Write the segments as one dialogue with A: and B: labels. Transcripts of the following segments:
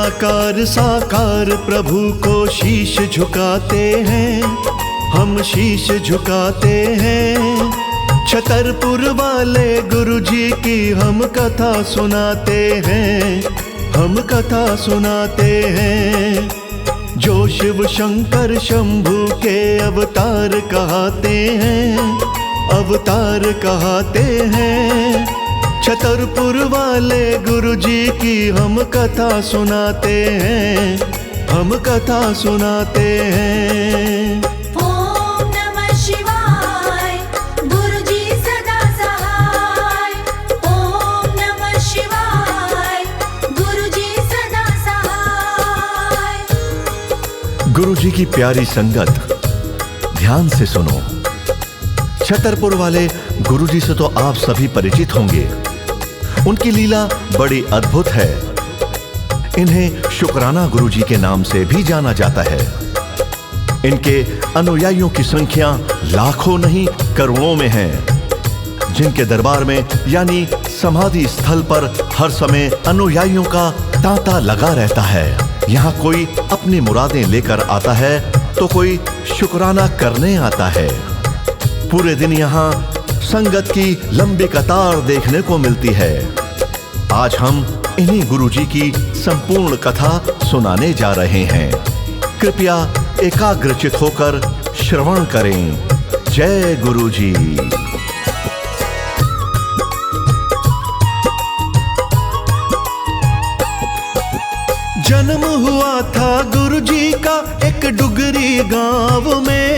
A: निराकार साकार प्रभु को शीश झुकाते हैं, हम शीश झुकाते हैं। छतरपुर वाले गुरुजी की हम कथा सुनाते हैं, हम कथा सुनाते हैं। जो शिव शंकर शंभू के अवतार कहते हैं, अवतार कहते हैं। छतरपुर वाले गुरुजी की हम कथा सुनाते हैं, हम कथा सुनाते हैं।
B: ओम नमः शिवाय गुरुजी सदा सहाय। ओम नमः शिवाय गुरुजी सदा सहाय।
A: गुरुजी की प्यारी संगत, ध्यान से सुनो। छतरपुर वाले गुरुजी से तो आप सभी परिचित होंगे। उनकी लीला बड़ी अद्भुत है। इन्हें शुक्राना गुरुजी के नाम से भी जाना जाता है। इनके अनुयायियों की संख्या लाखों नहीं करोड़ों में है, जिनके दरबार में यानी समाधि स्थल पर हर समय अनुयायियों का तांता लगा रहता है। यहाँ कोई अपनी मुरादें लेकर आता है तो कोई शुक्राना करने आता है। पूरे दिन यहाँ संगत की लंबी कतार देखने को मिलती है। आज हम इन्हीं गुरुजी की संपूर्ण कथा सुनाने जा रहे हैं। कृपया एकाग्रचित होकर श्रवण करें। जय गुरुजी। जन्म हुआ था गुरुजी का एक डुगरी गांव में।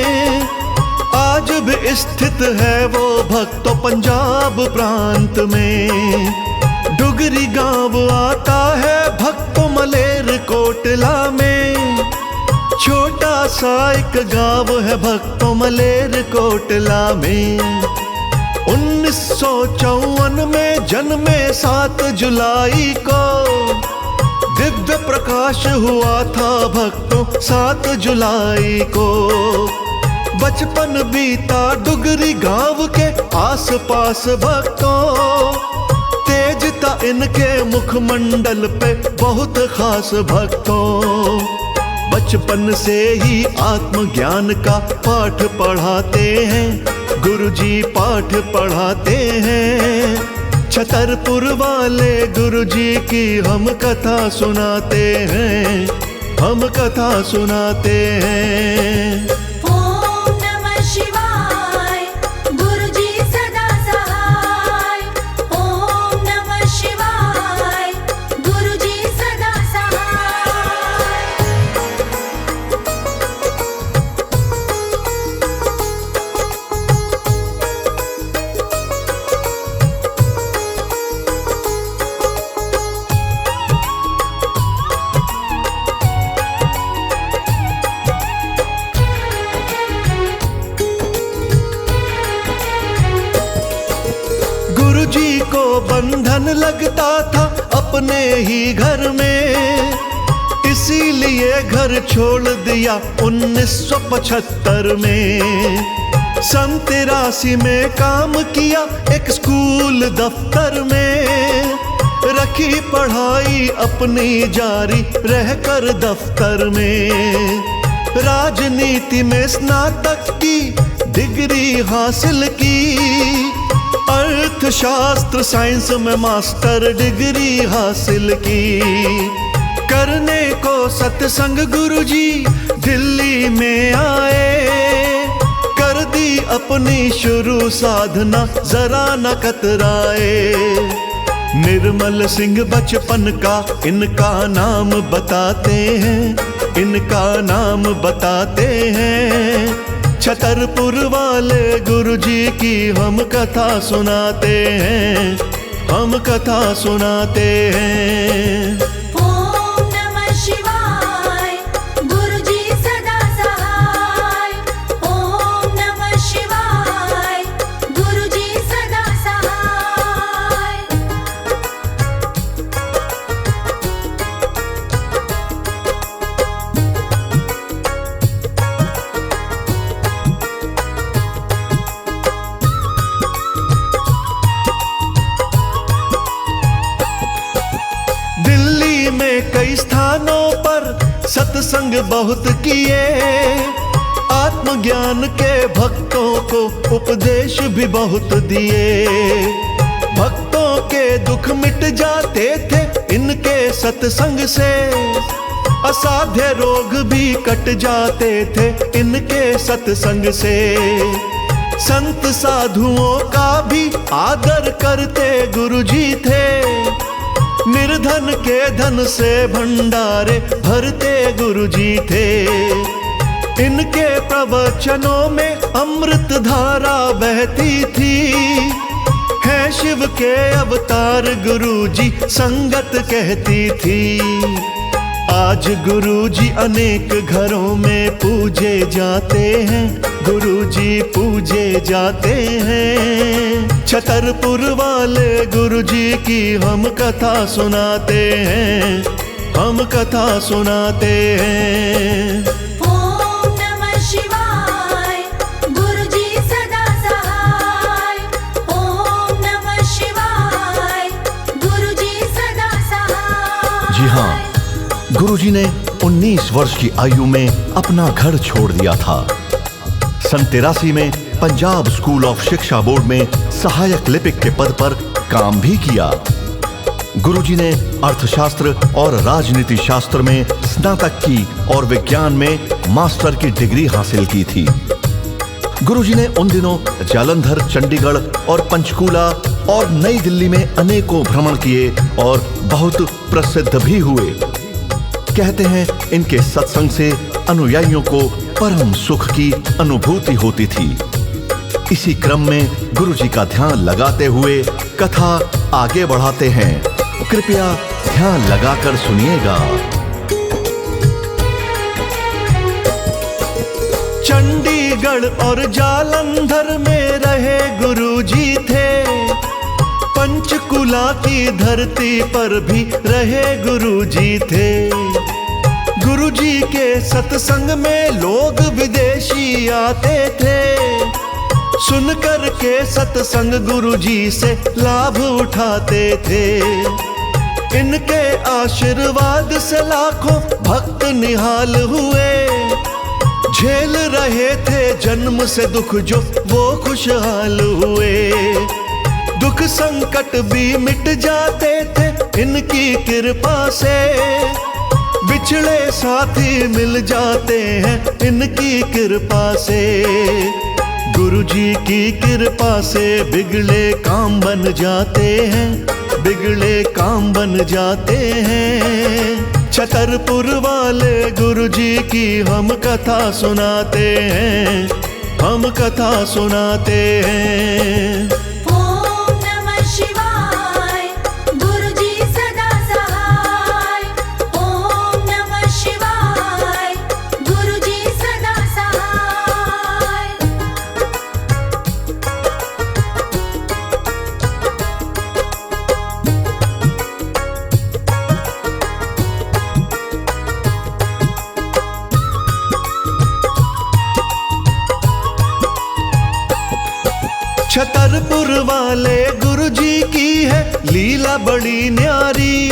A: आज भी स्थित है वो भक्तो पंजाब प्रांत में। डुगरी गांव आता है भक्तो मलेर कोटला में। छोटा सा एक गांव है भक्तो मलेर कोटला में। 1954 में जन्मे 7 जुलाई को। दिव्य प्रकाश हुआ था भक्तों 7 जुलाई को। बचपन बीता डुगरी गांव के आस पास भक्तों। तेज था इनके मुखमंडल पे बहुत खास भक्तों। बचपन से ही आत्मज्ञान का पाठ पढ़ाते हैं, गुरुजी पाठ पढ़ाते हैं। छतरपुर वाले गुरुजी की हम कथा सुनाते हैं, हम कथा सुनाते हैं। गुरुजी को बंधन लगता था अपने ही घर में। इसीलिए घर छोड़ दिया 1975 में। सन 83 में काम किया एक स्कूल दफ्तर में। रखी पढ़ाई अपनी जारी रहकर दफ्तर में। राजनीति में स्नातक की डिग्री हासिल की। अर्थशास्त्र साइंस में मास्टर डिग्री हासिल की। करने को सत्संग गुरुजी दिल्ली में आए। कर दी अपनी शुरू साधना जरा न कतराए। निर्मल सिंह बचपन का इनका नाम बताते हैं, इनका नाम बताते हैं। छतरपुर वाले गुरुजी की हम कथा सुनाते हैं, हम कथा सुनाते हैं।
B: ओम नमः शिवाय गुरुजी सदा सहाय। ओम नमः शिवाय गुरुजी सदा सहाय।
A: दिल्ली सत्संग बहुत किए, आत्मज्ञान के भक्तों को उपदेश भी बहुत दिए। भक्तों के दुख मिट जाते थे इनके सत्संग से, असाध्य रोग भी कट जाते थे इनके सत्संग से। संत साधुओं का भी आदर करते गुरुजी थे, निर्धन के धन से भंडारे भरते गुरुजी थे। इनके प्रवचनों में अमृत धारा बहती थी, है शिव के अवतार गुरुजी संगत कहती थी। आज गुरुजी अनेक घरों में पूजे जाते हैं, गुरुजी पूजे जाते हैं। छतरपुर वाले गुरुजी की हम कथा सुनाते हैं, हम कथा सुनाते हैं।
B: ओम नमः शिवाय, गुरुजी सदा सहाय। ओम नमः शिवाय, गुरुजी सदा सहाय।
A: जी हाँ, गुरुजी ने 19 वर्ष की आयु में अपना घर छोड़ दिया था। सन 83 में पंजाब स्कूल ऑफ शिक्षा बोर्ड में सहायक लिपिक के पद पर काम भी किया। गुरुजी ने अर्थशास्त्र और राजनीति शास्त्र में स्नातक की और विज्ञान में मास्टर की डिग्री हासिल की थी। गुरुजी ने उन दिनों जालंधर, चंडीगढ़ और पंचकूला और नई दिल्ली में अनेकों भ्रमण किए और बहुत प्रसिद्ध भी हुए। कहते हैं इनके सत्संग से अनुयायियों को परम सुख की अनुभूति होती थी। इसी क्रम में गुरुजी का ध्यान लगाते हुए कथा आगे बढ़ाते हैं। कृपया ध्यान लगाकर सुनिएगा। चंडीगढ़ और जालंधर में रहे गुरुजी थे, पंचकुला की धरती पर भी रहे गुरुजी थे। गुरुजी के सत्संग में लोग विदेशी आते थे, सुनकर के सत्संग गुरुजी से लाभ उठाते थे। इनके आशीर्वाद से लाखों भक्त निहाल हुए, झेल रहे थे जन्म से दुख जो वो खुशहाल हुए। दुख संकट भी मिट जाते थे इनकी कृपा से, बिछड़े साथी मिल जाते हैं इनकी कृपा से। गुरुजी की कृपा से बिगड़े काम बन जाते हैं, बिगड़े काम बन जाते हैं। छतरपुर वाले गुरुजी की हम कथा सुनाते हैं, हम कथा सुनाते हैं।
B: ओम नमः शिवाय, गुरुजी सदा सहाय। ओम नमः शिवाय, गुरुजी सदा सहाय।
A: छतरपुर वाले गुरुजी की है लीला बड़ी न्यारी,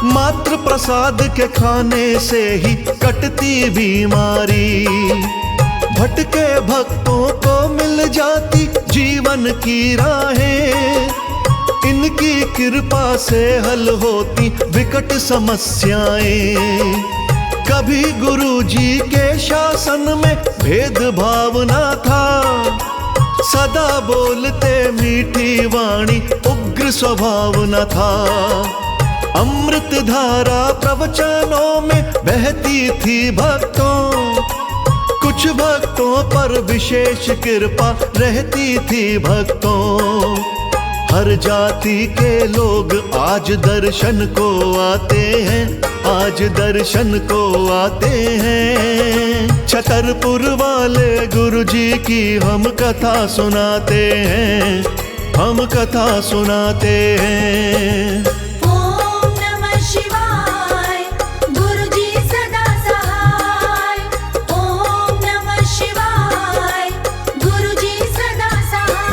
A: मात्र प्रसाद के खाने से ही कटती बीमारी। भटके भक्तों को मिल जाती जीवन की राहें, इनकी कृपा से हल होती विकट समस्याएं। कभी गुरुजी के शासन में भेदभाव न था, सदा बोलते मीठी वाणी उग्र स्वभाव न था। अमृत धारा प्रवचनों में बहती थी भक्तों, कुछ भक्तों पर विशेष कृपा रहती थी भक्तों। हर जाति के लोग आज दर्शन को आते हैं, आज दर्शन को आते हैं। छतरपुर वाले गुरुजी की हम कथा सुनाते हैं, हम कथा सुनाते हैं।
B: ओम नमः शिवाय, गुरुजी सदा सहाय। ओम नमः शिवाय, गुरुजी सदा सहाय।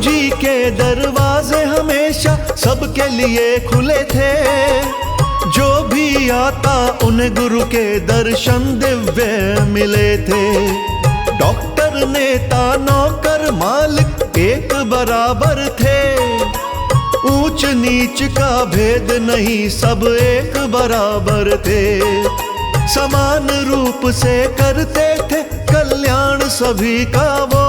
A: गुरुजी के दरवाजे हमेशा सबके लिए खुले थे। जो भी आता उन्हें गुरु के दर्शन दिव्य मिले थे। डॉक्टर, नेता, नौकर, मालिक एक बराबर थे। ऊंच नीच का भेद नहीं, सब एक बराबर थे। समान रूप से करते थे कल्याण सभी का वो।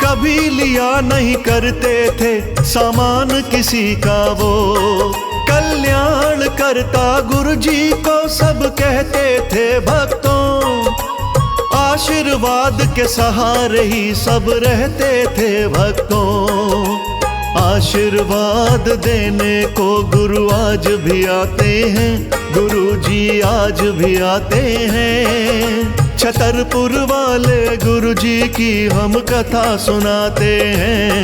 A: कभी लिया नहीं करते थे सामान किसी का वो। कल्याण करता गुरु जी को सब कहते थे भक्तों। आशीर्वाद के सहारे ही सब रहते थे भक्तों। आशीर्वाद देने को गुरु आज भी आते हैं। गुरु जी आज भी आते हैं। छतरपुर वाले गुरु जी की हम कथा सुनाते हैं।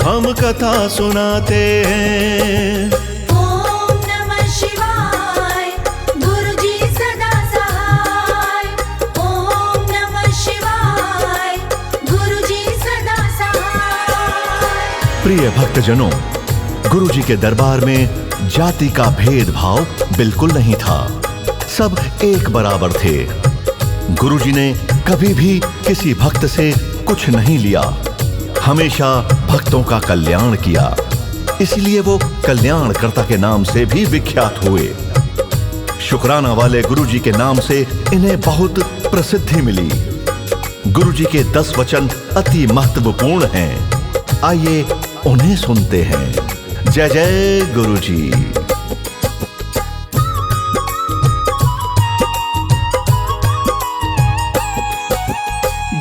A: हम कथा सुनाते हैं।
B: ओम नमः शिवाय, गुरुजी सदा सहाय। ओम नमः शिवाय, गुरुजी सदा सहाय।
A: प्रिय भक्तजनों, गुरुजी के दरबार में जाति का भेदभाव बिल्कुल नहीं था। सब एक बराबर थे। गुरुजी ने कभी भी किसी भक्त से कुछ नहीं लिया। हमेशा भक्तों का कल्याण किया। इसलिए वो कल्याणकर्ता के नाम से भी विख्यात हुए। शुक्राना वाले गुरुजी के नाम से इन्हें बहुत प्रसिद्धि मिली। गुरुजी के 10 वचन अति महत्वपूर्ण हैं। आइए उन्हें सुनते हैं। जय जय गुरुजी।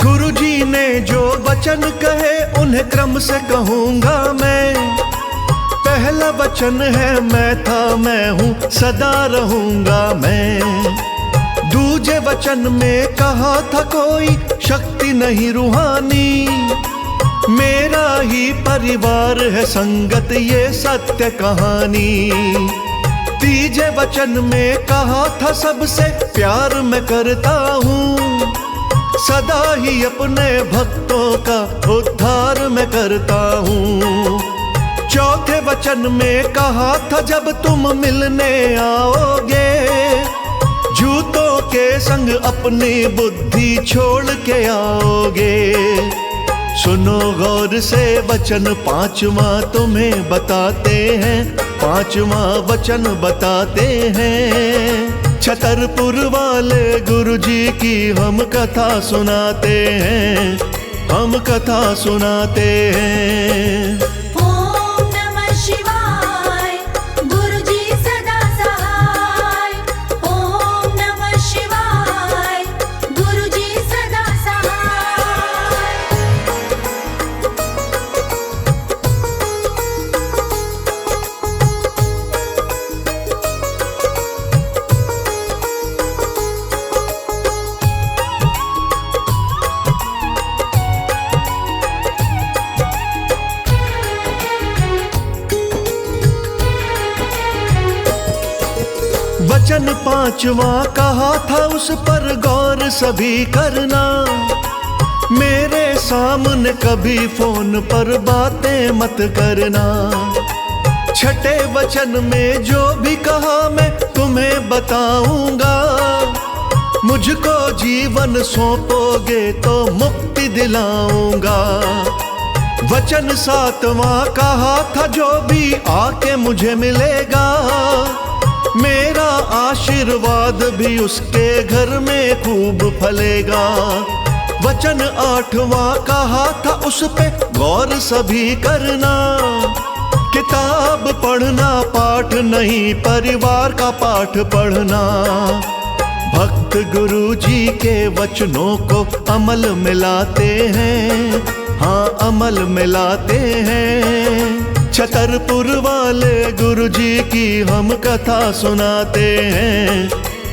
A: गुरुजी ने जो वचन कहे उन्हें क्रम से कहूंगा मैं। पहला वचन है मैं था मैं हूं सदा रहूंगा मैं। दूजे वचन में कहा था कोई शक्ति नहीं रूहानी। मेरा ही परिवार है संगत ये सत्य कहानी। तीजे वचन में कहा था सबसे प्यार मैं करता हूँ। सदा ही अपने भक्तों का उद्धार मैं करता हूँ। चौथे वचन में कहा था जब तुम मिलने आओगे, झूठों के संग अपनी बुद्धि छोड़ के आओगे। सुनो गौर से वचन पांचवा तुम्हें बताते हैं। पांचवा वचन बताते हैं। छतरपुर वाले गुरुजी की हम कथा सुनाते हैं। हम कथा सुनाते हैं।
B: ओम नमः शिवाय, गुरुजी सदा सहाय। ओम नमः शिवाय, गुरुजी सदा सहाय।
A: वचन पांचवा कहा था उस पर गौर सभी करना। मेरे सामने कभी फोन पर बातें मत करना। छठे वचन में जो भी कहा मैं तुम्हें बताऊंगा। मुझको जीवन सौंपोगे तो मुक्ति दिलाऊंगा। वचन सातवां कहा था जो भी आके मुझे मिलेगा, मेरा आशीर्वाद भी उसके घर में खूब फलेगा। वचन आठवां कहा था उस पे गौर सभी करना। किताब पढ़ना पाठ नहीं, परिवार का पाठ पढ़ना। भक्त गुरु जी के वचनों को अमल मिलाते हैं। हाँ, अमल मिलाते हैं। छतरपुर वाले गुरुजी की हम कथा सुनाते हैं।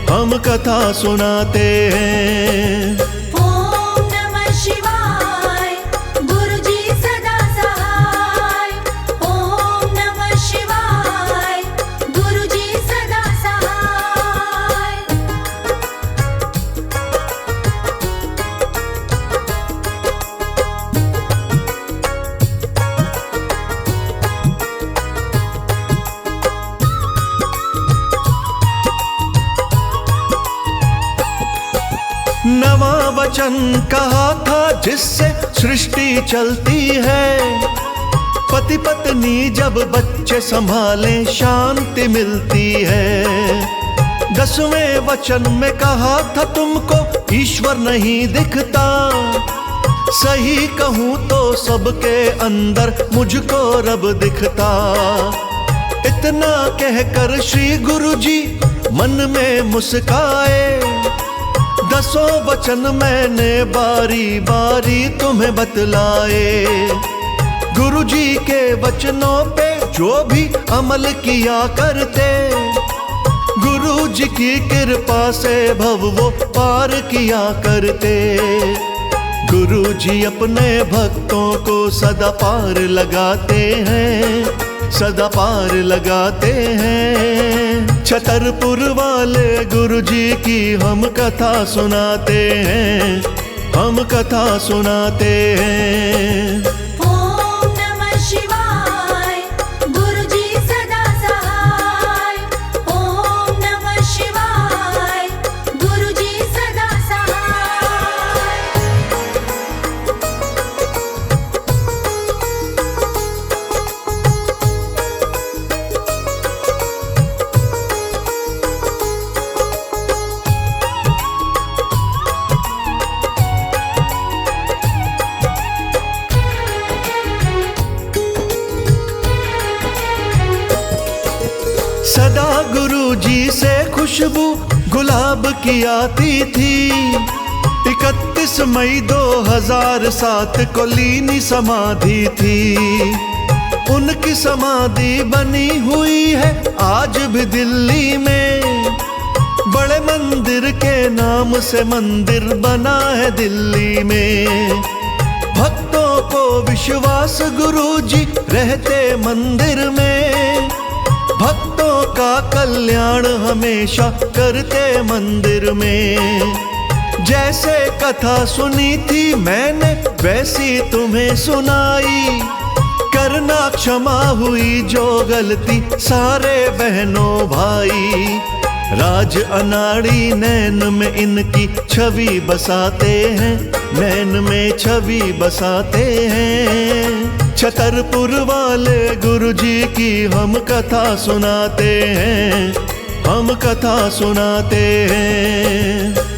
A: हम कथा सुनाते हैं।
B: ओम नमः शिवाय, गुरुजी सदा सहाय। ओम नमः शिवाय, गुरुजी सदा सहाय।
A: वचन कहा था जिससे सृष्टि चलती है। पति पत्नी जब बच्चे संभाले शांति मिलती है। 10वें वचन में कहा था तुमको ईश्वर नहीं दिखता। सही कहूं तो सबके अंदर मुझको रब दिखता। इतना कहकर श्री गुरु जी मन में मुस्काए। 10 वचन मैंने बारी बारी तुम्हें बतलाए। गुरु जी के वचनों पे जो भी अमल किया करते, गुरु जी की कृपा से भव वो पार किया करते। गुरु जी अपने भक्तों को सदा पार लगाते हैं, सदा पार लगाते हैं। छतरपुर वाले गुरु जी की हम कथा सुनाते हैं, हम कथा सुनाते हैं।
B: ओम नमः शिवाय गुरुजी सदा सहाय। ओम नमः शिवाय गुरुजी सदा सहाय।
A: सदा गुरु जी से खुशबू गुलाब की आती थी। 31 मई 2007 को लीनी समाधि थी। उनकी समाधि बनी हुई है आज भी दिल्ली में। बड़े मंदिर के नाम से मंदिर बना है दिल्ली में। भक्तों को विश्वास गुरु जी रहते मंदिर में। भक्तों का कल्याण हमेशा करते मंदिर में। जैसे कथा सुनी थी मैंने वैसी तुम्हें सुनाई। करना क्षमा हुई जो गलती सारे बहनों भाई। राज अनाड़ी नैन में इनकी छवि बसाते हैं, नैन में छवि बसाते हैं। छतरपुर वाले गुरु जी की हम कथा सुनाते हैं, हम कथा सुनाते हैं।